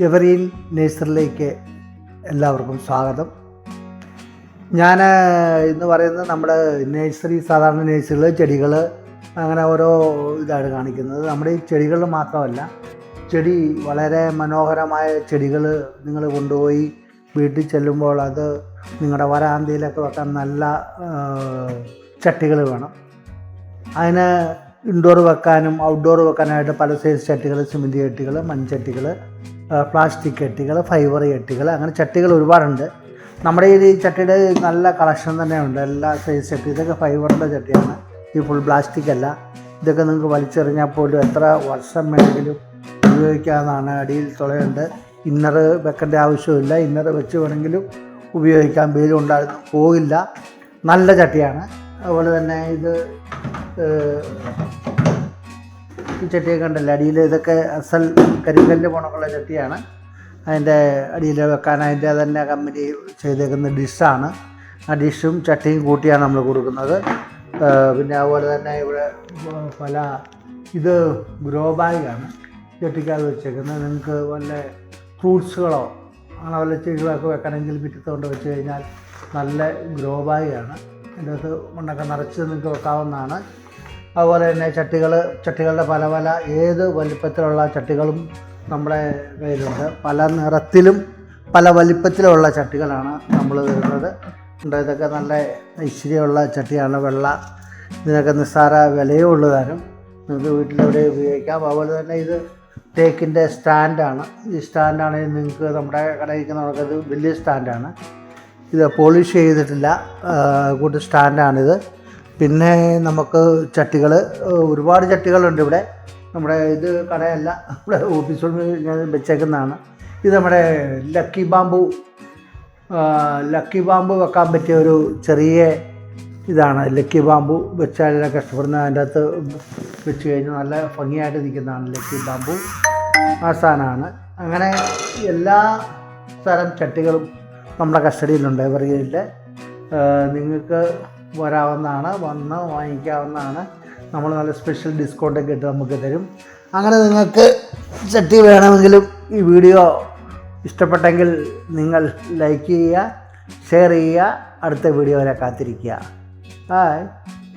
എവറീൻ നേഴ്സറിയിലേക്ക് എല്ലാവർക്കും സ്വാഗതം. ഞാൻ ഇന്ന് പറയുന്നത് നമ്മുടെ നേഴ്സറി, സാധാരണ നേഴ്സറികൾ ചെടികൾ അങ്ങനെ ഓരോ ഇതാണ് കാണിക്കുന്നത്. നമ്മുടെ ഈ ചെടികൾ മാത്രമല്ല, ചെടി വളരെ മനോഹരമായ ചെടികൾ നിങ്ങൾ കൊണ്ടുപോയി വീട്ടിൽ ചെല്ലുമ്പോൾ അത് നിങ്ങളുടെ വരാന്തയിലൊക്കെ വെക്കാൻ നല്ല ചട്ടികൾ വേണം. അതിന് ഇൻഡോർ വെക്കാനും ഔട്ട്ഡോർ വെക്കാനായിട്ട് പല സൈസ് ചട്ടികൾ, സിമെൻറ്റ് ചട്ടികൾ, മൺചട്ടികൾ, പ്ലാസ്റ്റിക് ചട്ടികൾ, ഫൈബർ ചട്ടികൾ, അങ്ങനെ ചട്ടികൾ ഒരുപാടുണ്ട്. നമ്മുടെ ഈ ചട്ടിയുടെ നല്ല കളക്ഷൻ തന്നെയുണ്ട്. എല്ലാ സൈസ് ചട്ടി, ഇതൊക്കെ ഫൈബറിൻ്റെ ചട്ടിയാണ്, ഈ ഫുൾ പ്ലാസ്റ്റിക് അല്ല. ഇതൊക്കെ നിങ്ങൾക്ക് വലിച്ചെറിഞ്ഞാൽ പോലും എത്ര വർഷം വേണമെങ്കിലും ഉപയോഗിക്കാവുന്നതാണ്. അടിയിൽ തുളയുണ്ട്, ഇന്നർ വെക്കേണ്ട ആവശ്യമില്ല. ഇന്നർ വെച്ച് വേണമെങ്കിലും ഉപയോഗിക്കാം, വെയിലുണ്ടാകുന്നു പോകില്ല. നല്ല ചട്ടിയാണ്. അതുപോലെ തന്നെ ഇത് ഈ ചട്ടിയൊക്കെ ഉണ്ടല്ലോ, അടിയിൽ ഇതൊക്കെ അസൽ കരിങ്കല്ല് പോണക്കുള്ള ചട്ടിയാണ്. അതിൻ്റെ അടിയിൽ വെക്കാൻ അതിൻ്റെ തന്നെ കമ്പനി ചെയ്തേക്കുന്ന ഡിഷാണ്. ആ ഡിഷും ചട്ടിയും കൂട്ടിയാണ് നമ്മൾ കൊടുക്കുന്നത്. പിന്നെ അതുപോലെ തന്നെ ഇവിടെ പല ഇത് ഗ്രോ ബാഗാണ് ചട്ടിക്കകത്ത് വെച്ചേക്കുന്നത്. നിങ്ങൾക്ക് വല്ല ഫ്രൂട്ട്സുകളോ അങ്ങനെ വല്ല ചെടികളൊക്കെ വെക്കണമെങ്കിൽ മുറ്റത്ത് കൊണ്ട് വെച്ച് കഴിഞ്ഞാൽ നല്ല ഗ്രോ ബാഗാണ്. അതിൻ്റെ അകത്ത് മണ്ണൊക്കെ നിറച്ച് നിങ്ങൾക്ക് വെക്കാവുന്നതാണ്. അതുപോലെ തന്നെ ചട്ടികളുടെ പല ഏത് വലിപ്പത്തിലുള്ള ചട്ടികളും നമ്മുടെ കയ്യിലുണ്ട്. പല നിറത്തിലും പല വലിപ്പത്തിലുള്ള ചട്ടികളാണ് നമ്മൾ തരുന്നത്. ഇതൊക്കെ നല്ല ഐശ്വര്യമുള്ള ചട്ടിയാണ്. ഇതിനൊക്കെ നിസ്സാര വിലയേ ഉള്ളതാനും നിങ്ങൾക്ക് വീട്ടിലെവിടെ ഉപയോഗിക്കാം. അതുപോലെ തന്നെ ഇത് തേക്കിൻ്റെ സ്റ്റാൻഡാണ്. ഈ സ്റ്റാൻഡാണെങ്കിൽ നിങ്ങൾക്ക് നമ്മുടെ കടയിൽക്കുന്നവർക്കത് വലിയ സ്റ്റാൻഡാണ്. ഇത് പോളിഷ് ചെയ്തിട്ടില്ല, കൂട്ട് സ്റ്റാൻഡാണിത്. പിന്നെ നമുക്ക് ചട്ടികൾ, ഒരുപാട് ചട്ടികളുണ്ട് ഇവിടെ. നമ്മുടെ ഇത് കടയല്ല, ഇവിടെ ഓഫീസിൽ ഞാൻ വെച്ചേക്കുന്നതാണ്. ഇത് നമ്മുടെ ലക്കി ബാമ്പു വെക്കാൻ പറ്റിയ ഒരു ചെറിയ ഇതാണ്. ലക്കി ബാമ്പു വെച്ചാൽ കഷ്ടപ്പെടുന്ന അതിൻ്റെ അകത്ത് വെച്ച് കഴിഞ്ഞാൽ നല്ല ഭംഗിയായിട്ട് നിൽക്കുന്നതാണ് ലക്കി ബാമ്പു. ആ സാധനമാണ്. അങ്ങനെ എല്ലാ തരം ചട്ടികളും നമ്മുടെ കസ്റ്റഡിയിലുണ്ട്. എവറിൻ്റെ നിങ്ങൾക്ക് വരാവുന്നതാണ്, വന്ന് വാങ്ങിക്കാവുന്നതാണ്. നമ്മൾ നല്ല സ്പെഷ്യൽ ഡിസ്കൗണ്ടൊക്കെ ഇട്ട് നമുക്ക് തരും. അങ്ങനെ നിങ്ങൾക്ക് ചട്ടി വേണമെങ്കിലും ഈ വീഡിയോ ഇഷ്ടപ്പെട്ടെങ്കിൽ നിങ്ങൾ ലൈക്ക് ചെയ്യുക, ഷെയർ ചെയ്യുക, അടുത്ത വീഡിയോ വരെ കാത്തിരിക്കുക. ബൈ.